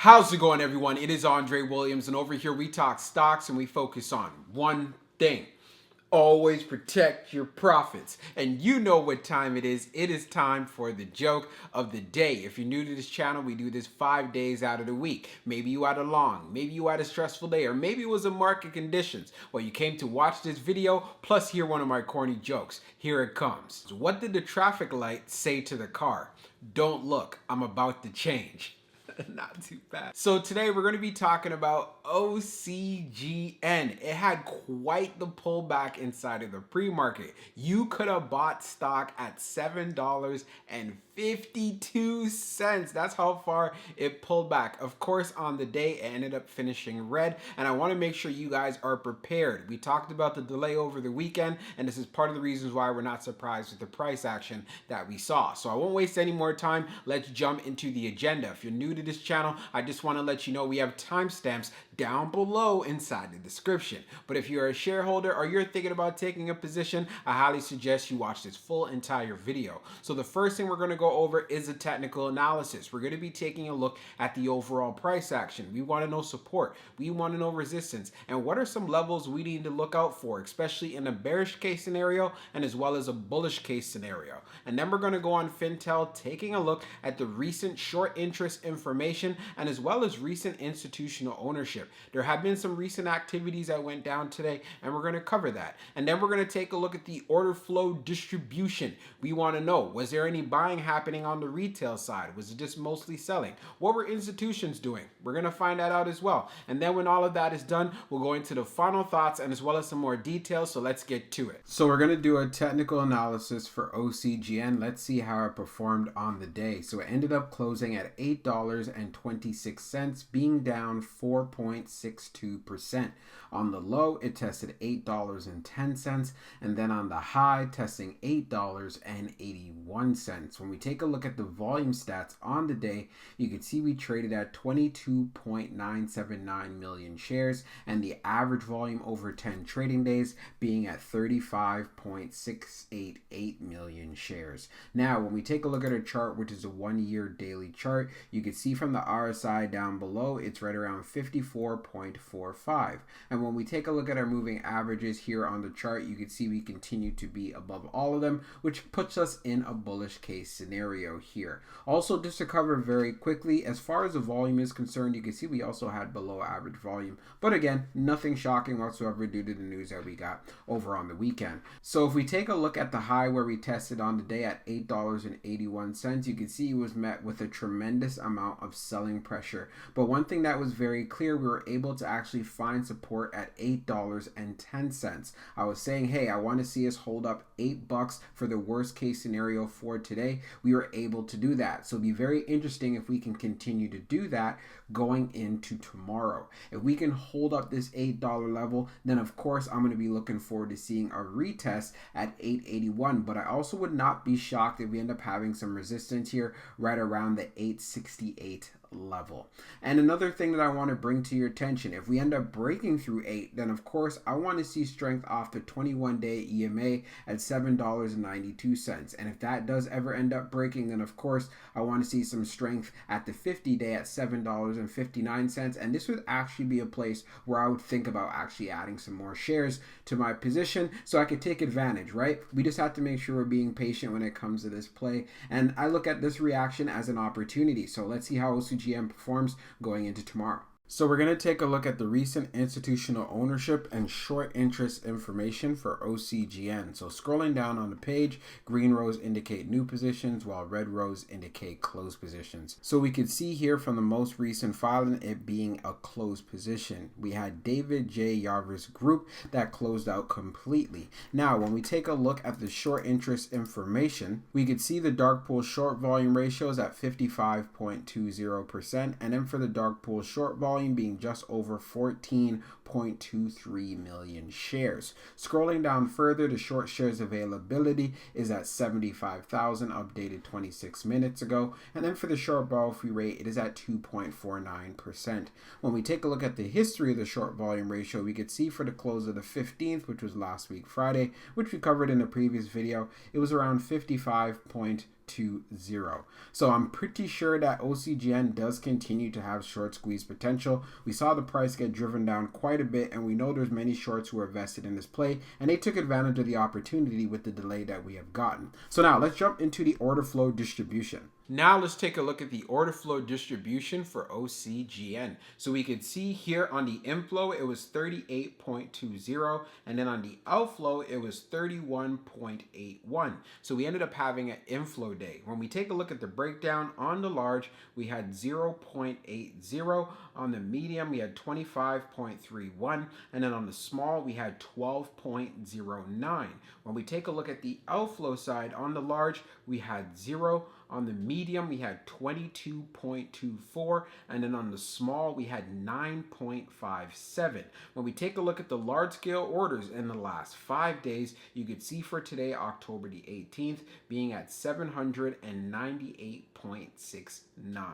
How's it going, everyone? It is Andre Williams, and over here we talk stocks and we focus on one thing. Always protect your profits. And you know what time it is. It is time for the joke of the day. If you're new to this channel, we do this 5 days out of the week. Maybe you had a long, maybe you had a stressful day, or maybe it was a market conditions. Well, you came to watch this video, plus hear one of my corny jokes. Here it comes. What did the traffic light say to the car? Don't look, I'm about to change. Not too bad. So today we're going to be talking about OCGN. It had quite the pullback inside of the pre-market. You could have bought stock at $7.52. That's how far it pulled back. Of course, on the day it ended up finishing red, and I want to make sure you guys are prepared. We talked about the delay over the weekend, and this is part of the reasons why we're not surprised with the price action that we saw. So I won't waste any more time. Let's jump into the agenda. If you're new to this channel, I just want to let you know we have timestamps down below inside the description. But if you're a shareholder or you're thinking about taking a position, I highly suggest you watch this full entire video. So the first thing we're going to go over is a technical analysis. We're going to be taking a look at the overall price action. We want to know support, we want to know resistance, and what are some levels we need to look out for, especially in a bearish case scenario and as well as a bullish case scenario. And then we're going to go on Fintel, taking a look at the recent short interest information and as well as recent institutional ownership. There have been some recent activities that went down today, and we're going to cover that. And then we're going to take a look at the order flow distribution. We want to know, was there any buying happening on the retail side? Was it just mostly selling? What were institutions doing? We're going to find that out as well. And then when all of that is done, we'll go into the final thoughts and as well as some more details. So let's get to it. So we're going to do a technical analysis for OCGN. Let's see how it performed on the day. So it ended up closing at $8.26, being down 4.62%. On the low, it tested $8.10, and then on the high, testing $8.81. When we take a look at the volume stats on the day, you can see we traded at 22.979 million shares, and the average volume over 10 trading days being at 35.688 million shares. Now, when we take a look at our chart, which is a 1-year daily chart, you can see from the RSI down below, it's right around 54.45. And when we take a look at our moving averages here on the chart, you can see we continue to be above all of them, which puts us in a bullish case scenario here. Also, just to cover very quickly, as far as the volume is concerned, you can see we also had below average volume. But again, nothing shocking whatsoever due to the news that we got over on the weekend. So if we take a look at the high where we tested on the day at $8.81, you can see it was met with a tremendous amount of selling pressure. But one thing that was very clear, we were able to actually find support at $8.10. I was saying, hey, I want to see us hold up $8 for the worst case scenario for today. We were able to do that. So it'll be very interesting if we can continue to do that going into tomorrow. If we can hold up this $8 level, then of course I'm going to be looking forward to seeing a retest at $8.81. But I also would not be shocked if we end up having some resistance here right around the $8.68 level. And another thing that I want to bring to your attention, if we end up breaking through 8, then of course I want to see strength off the 21-day EMA at $7.92. And if that does ever end up breaking, then of course I want to see some strength at the 50-day at $7.59. And this would actually be a place where I would think about actually adding some more shares to my position so I could take advantage, right? We just have to make sure we're being patient when it comes to this play. And I look at this reaction as an opportunity. So let's see how OCGN performs going into tomorrow. So we're going to take a look at the recent institutional ownership and short interest information for OCGN. So scrolling down on the page, green rows indicate new positions while red rows indicate closed positions. So we could see here from the most recent filing it being a closed position. We had David J. Yarvis Group that closed out completely. Now when we take a look at the short interest information, we could see the dark pool short volume ratio is at 55.20%, and then for the dark pool short volume being just over 14.23 million shares. Scrolling down further, the short shares availability is at 75,000, updated 26 minutes ago. And then for the short borrow fee rate, it is at 2.49%. When we take a look at the history of the short volume ratio, we could see for the close of the 15th, which was last week Friday, which we covered in the previous video, it was around 55.20%. So I'm pretty sure that OCGN does continue to have short squeeze potential. We saw the price get driven down quite a bit, and we know there's many shorts who are vested in this play, and they took advantage of the opportunity with the delay that we have gotten. So now let's jump into the order flow distribution. Now let's take a look at the order flow distribution for OCGN. So we could see here on the inflow, it was 38.20, and then on the outflow, it was 31.81. So we ended up having an inflow day. When we take a look at the breakdown on the large, we had 0.80. On the medium, we had 25.31, and then on the small, we had 12.09. When we take a look at the outflow side on the large, we had 0. On the medium, we had 22.24, and then on the small, we had 9.57. When we take a look at the large scale orders in the last 5 days, you could see for today, October the 18th, being at 798.69.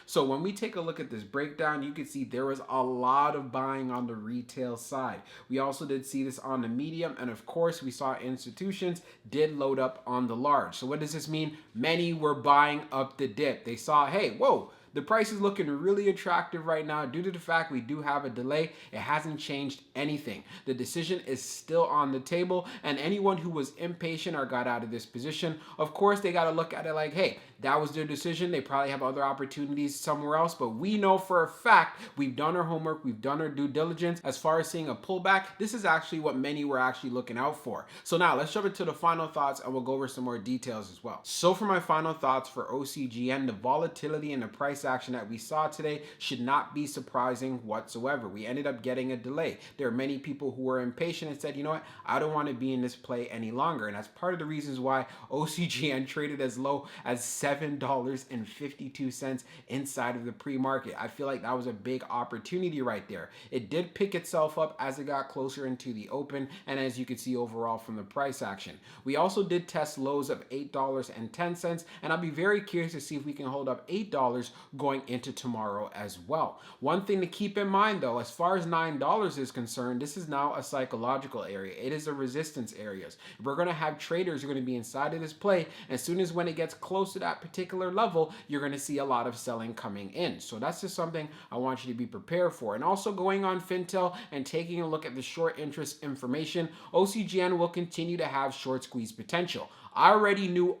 So when we take a look at this breakdown, you can see there was a lot of buying on the retail side. We also did see this on the medium, and of course, we saw institutions did load up on the large. So what does this mean? Many were buying up the dip. They saw, hey, whoa, the price is looking really attractive right now due to the fact we do have a delay. It hasn't changed anything. The decision is still on the table, and anyone who was impatient or got out of this position, of course, they got to look at it like, hey, that was their decision. They probably have other opportunities somewhere else, but we know for a fact we've done our homework, we've done our due diligence. As far as seeing a pullback, this is actually what many were actually looking out for. So now let's jump into the final thoughts, and we'll go over some more details as well. So for my final thoughts for OCGN, the volatility and the price action that we saw today should not be surprising whatsoever. We ended up getting a delay. There are many people who were impatient and said, you know what, I don't want to be in this play any longer. And that's part of the reasons why OCGN traded as low as $7.52 inside of the pre-market. I feel like that was a big opportunity right there. It did pick itself up as it got closer into the open, and as you can see overall from the price action. We also did test lows of $8.10, and I'll be very curious to see if we can hold up $8 going into tomorrow as well. One thing to keep in mind though, as far as $9 is concerned, this is now a psychological area. It is a resistance areas. We're going to have traders who are going to be inside of this play. As soon as when it gets close to that particular level, you're going to see a lot of selling coming in. So that's just something I want you to be prepared for. And also going on Fintel and taking a look at the short interest information, OCGN will continue to have short squeeze potential. I already knew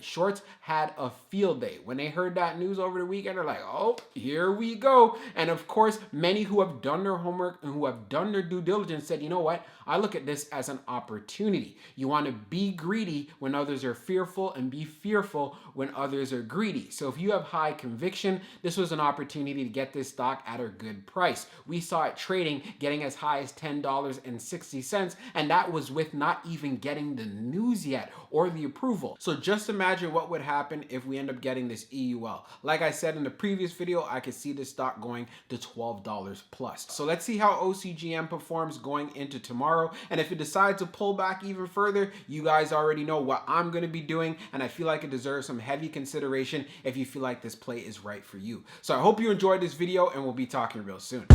shorts had a field day. When they heard that news over the weekend, they're like, oh, here we go. And of course, many who have done their homework and who have done their due diligence said, you know what? I look at this as an opportunity. You want to be greedy when others are fearful and be fearful when others are greedy. So if you have high conviction, this was an opportunity to get this stock at a good price. We saw it trading, getting as high as $10.60, and that was with not even getting the news yet or the approval. So just imagine what would happen if we end up getting this EUL. Like I said in the previous video, I could see this stock going to $12 plus. So let's see how OCGN performs going into tomorrow. And if it decides to pull back even further, you guys already know what I'm going to be doing. And I feel like it deserves some heavy consideration if you feel like this play is right for you. So I hope you enjoyed this video, and we'll be talking real soon.